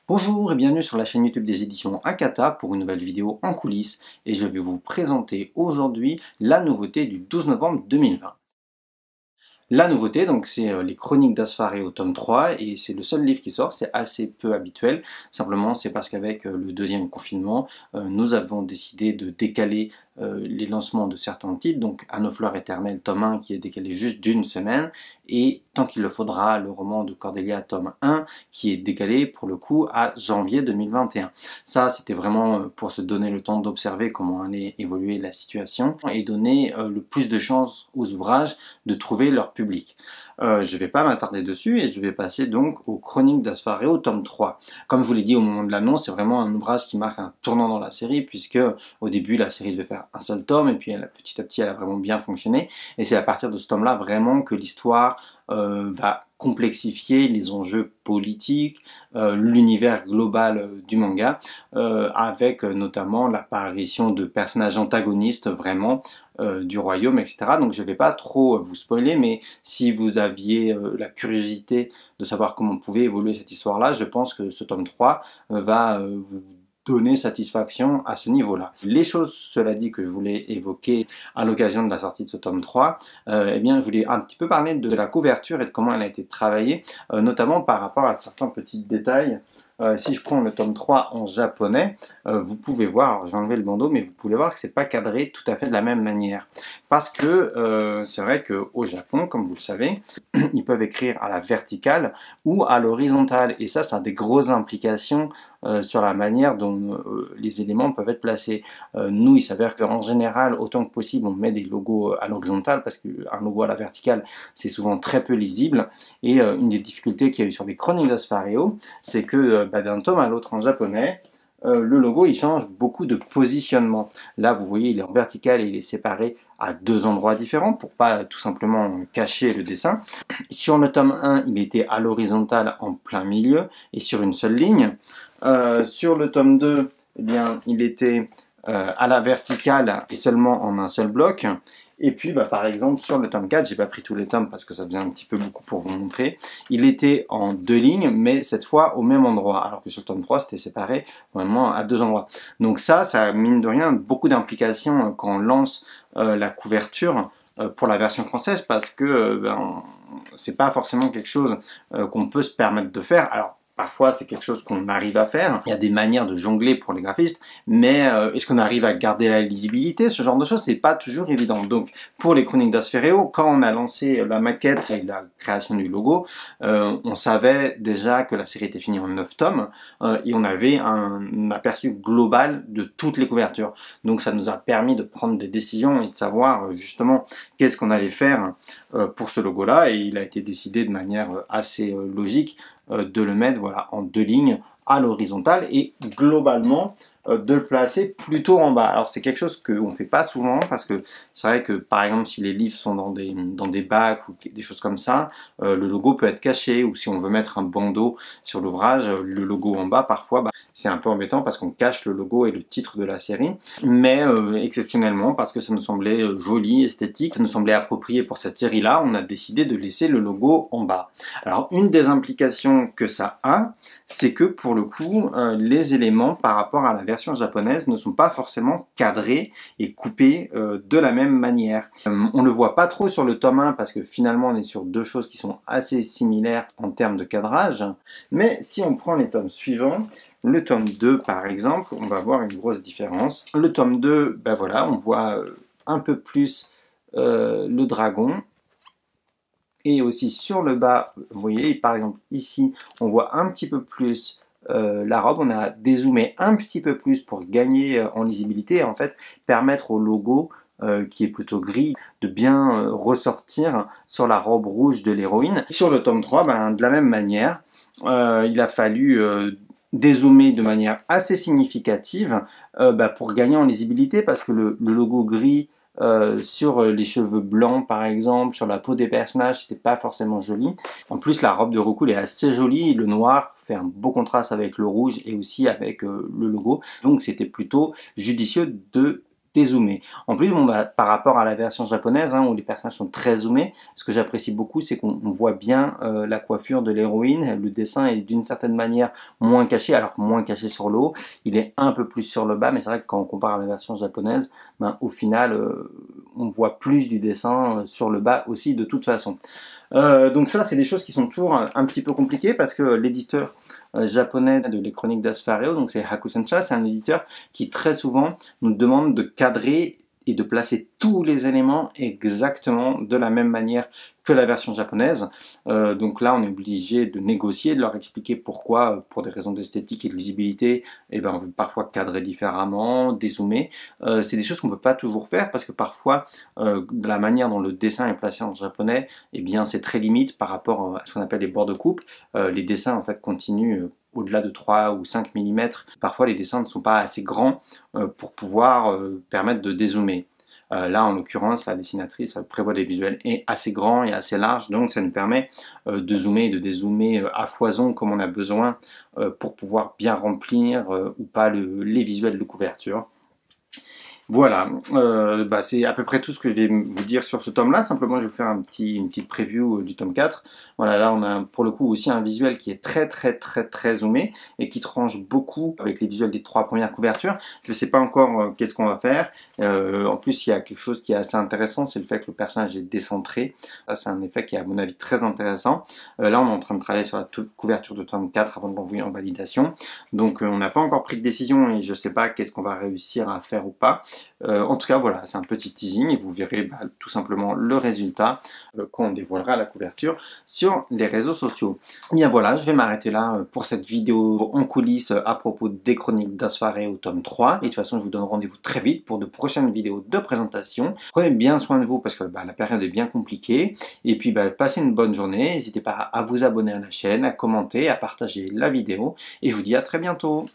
Bonjour et bienvenue sur la chaîne YouTube des éditions Akata pour une nouvelle vidéo en coulisses et je vais vous présenter aujourd'hui la nouveauté du 12 novembre 2020. La nouveauté, donc, c'est les Chroniques d'Asfareo tome 3 et c'est le seul livre qui sort, c'est assez peu habituel. Simplement, c'est parce qu'avec le deuxième confinement, nous avons décidé de décaler les lancements de certains titres, donc À nos fleurs éternelles tome 1 qui est décalé juste d'une semaine, et Tant qu'il le faudra, le roman de Cordelia tome 1 qui est décalé pour le coup à janvier 2021. Ça, c'était vraiment pour se donner le temps d'observer comment allait évoluer la situation et donner le plus de chances aux ouvrages de trouver leur public. Je ne vais pas m'attarder dessus et je vais passer donc aux Chroniques d'Asfareo tome 3. Comme je vous l'ai dit au moment de l'annonce, c'est vraiment un ouvrage qui marque un tournant dans la série puisque au début la série devait faire un seul tome et puis petit à petit elle a vraiment bien fonctionné et c'est à partir de ce tome là vraiment que l'histoire va complexifier les enjeux politiques, l'univers global du manga, avec notamment l'apparition de personnages antagonistes vraiment du royaume, etc. Donc je ne vais pas trop vous spoiler, mais si vous aviez la curiosité de savoir comment pouvait évoluer cette histoire-là, je pense que ce tome 3 va vous donner satisfaction à ce niveau-là. Les choses, cela dit, que je voulais évoquer à l'occasion de la sortie de ce tome 3, eh bien, je voulais un petit peu parler de la couverture et de comment elle a été travaillée, notamment par rapport à certains petits détails. Si je prends le tome 3 en japonais, vous pouvez voir, alors je vais enlever le bandeau, mais vous pouvez voir que c'est pas cadré tout à fait de la même manière. Parce que c'est vrai qu'au Japon, comme vous le savez, ils peuvent écrire à la verticale ou à l'horizontale. Et ça a des grosses implications sur la manière dont les éléments peuvent être placés. Nous, il s'avère qu'en général, autant que possible, on met des logos à l'horizontale parce qu'un logo à la verticale, c'est souvent très peu lisible. Et une des difficultés qu'il y a eu sur les Chroniques d'Asfareo, c'est que d'un tome à l'autre en japonais, le logo il change beaucoup de positionnement. Là vous voyez il est en vertical et il est séparé à deux endroits différents pour pas tout simplement cacher le dessin. Sur le tome 1 il était à l'horizontale en plein milieu et sur une seule ligne. Sur le tome 2 eh bien, il était à la verticale et seulement en un seul bloc. Et puis, par exemple, sur le tome 4, j'ai pas pris tous les tomes parce que ça faisait un petit peu beaucoup pour vous montrer, il était en deux lignes, mais cette fois au même endroit, alors que sur le tome 3, c'était séparé vraiment à deux endroits. Donc ça mine de rien, beaucoup d'implications quand on lance la couverture pour la version française, parce que c'est pas forcément quelque chose qu'on peut se permettre de faire. Alors, parfois, c'est quelque chose qu'on arrive à faire. Il y a des manières de jongler pour les graphistes, mais est-ce qu'on arrive à garder la lisibilité? Ce genre de choses, c'est pas toujours évident. Donc, pour les Chroniques d'Asfareo, quand on a lancé la maquette et la création du logo, on savait déjà que la série était finie en 9 tomes et on avait un aperçu global de toutes les couvertures. Donc, ça nous a permis de prendre des décisions et de savoir justement qu'est-ce qu'on allait faire pour ce logo-là. Et il a été décidé de manière assez logique de le mettre en deux lignes à l'horizontale et globalement de le placer plutôt en bas. Alors c'est quelque chose qu'on ne fait pas souvent parce que c'est vrai que par exemple si les livres sont dans des bacs ou des choses comme ça, le logo peut être caché, ou si on veut mettre un bandeau sur l'ouvrage, le logo en bas parfois c'est un peu embêtant parce qu'on cache le logo et le titre de la série. Mais exceptionnellement, parce que ça nous semblait joli, esthétique, ça nous semblait approprié pour cette série là, on a décidé de laisser le logo en bas. Alors une des implications que ça a, c'est que pour le coup les éléments par rapport à la version japonaise ne sont pas forcément cadrés et coupés de la même manière. On le voit pas trop sur le tome 1 parce que finalement on est sur deux choses qui sont assez similaires en termes de cadrage, mais si on prend les tomes suivants, le tome 2 par exemple, on va voir une grosse différence. Le tome 2, on voit un peu plus le dragon. Et aussi sur le bas, vous voyez, par exemple ici, on voit un petit peu plus la robe. On a dézoomé un petit peu plus pour gagner en lisibilité et en fait permettre au logo qui est plutôt gris de bien ressortir sur la robe rouge de l'héroïne. Sur le tome 3, de la même manière, il a fallu dézoomer de manière assez significative pour gagner en lisibilité, parce que le logo gris sur les cheveux blancs par exemple, sur la peau des personnages, c'était pas forcément joli. En plus la robe de Roku est assez jolie, le noir fait un beau contraste avec le rouge et aussi avec le logo, donc c'était plutôt judicieux de dézoomer. En plus, bon, bah, par rapport à la version japonaise, hein, où les personnages sont très zoomés, ce que j'apprécie beaucoup, c'est qu'on voit bien la coiffure de l'héroïne. Le dessin est d'une certaine manière moins caché, alors moins caché sur le haut, il est un peu plus sur le bas, mais c'est vrai que quand on compare à la version japonaise, ben, au final, on voit plus du dessin sur le bas aussi de toute façon. Donc ça, c'est des choses qui sont toujours un petit peu compliquées parce que l'éditeur japonais de Les Chroniques d'Asfareo, donc c'est Hakusensha, c'est un éditeur qui très souvent nous demande de cadrer et de placer tous les éléments exactement de la même manière que la version japonaise. Donc là, on est obligé de négocier, de leur expliquer pourquoi, pour des raisons d'esthétique et de lisibilité, eh ben, on veut parfois cadrer différemment, dézoomer. C'est des choses qu'on ne peut pas toujours faire parce que parfois, la manière dont le dessin est placé en japonais, eh bien, c'est très limite par rapport à ce qu'on appelle les bords de coupe. Les dessins, en fait, continuent au-delà de 3 ou 5 mm. Parfois, les dessins ne sont pas assez grands pour pouvoir permettre de dézoomer. Là, en l'occurrence, la dessinatrice prévoit des visuels assez grands et assez larges, donc ça nous permet de zoomer et de dézoomer à foison comme on a besoin pour pouvoir bien remplir ou pas les visuels de couverture. Voilà, bah c'est à peu près tout ce que je vais vous dire sur ce tome-là. Simplement, je vais vous faire une petite preview du tome 4. Voilà, là on a pour le coup aussi un visuel qui est très zoomé et qui tranche beaucoup avec les visuels des 3 premières couvertures. Je ne sais pas encore qu'est-ce qu'on va faire. En plus, il y a quelque chose qui est assez intéressant, c'est le fait que le personnage est décentré. Ça, c'est un effet qui est à mon avis très intéressant. Là, on est en train de travailler sur la couverture de tome 4 avant de l'envoyer en validation. Donc, on n'a pas encore pris de décision et je ne sais pas qu'est-ce qu'on va réussir à faire ou pas. En tout cas, voilà, c'est un petit teasing et vous verrez tout simplement le résultat quand on dévoilera la couverture sur les réseaux sociaux. Et bien voilà, je vais m'arrêter là pour cette vidéo en coulisses à propos des Chroniques d'Asfareo au tome 3. Et de toute façon, je vous donne rendez-vous très vite pour de prochaines vidéos de présentation. Prenez bien soin de vous parce que la période est bien compliquée. Et puis, passez une bonne journée. N'hésitez pas à vous abonner à la chaîne, à commenter, à partager la vidéo. Et je vous dis à très bientôt.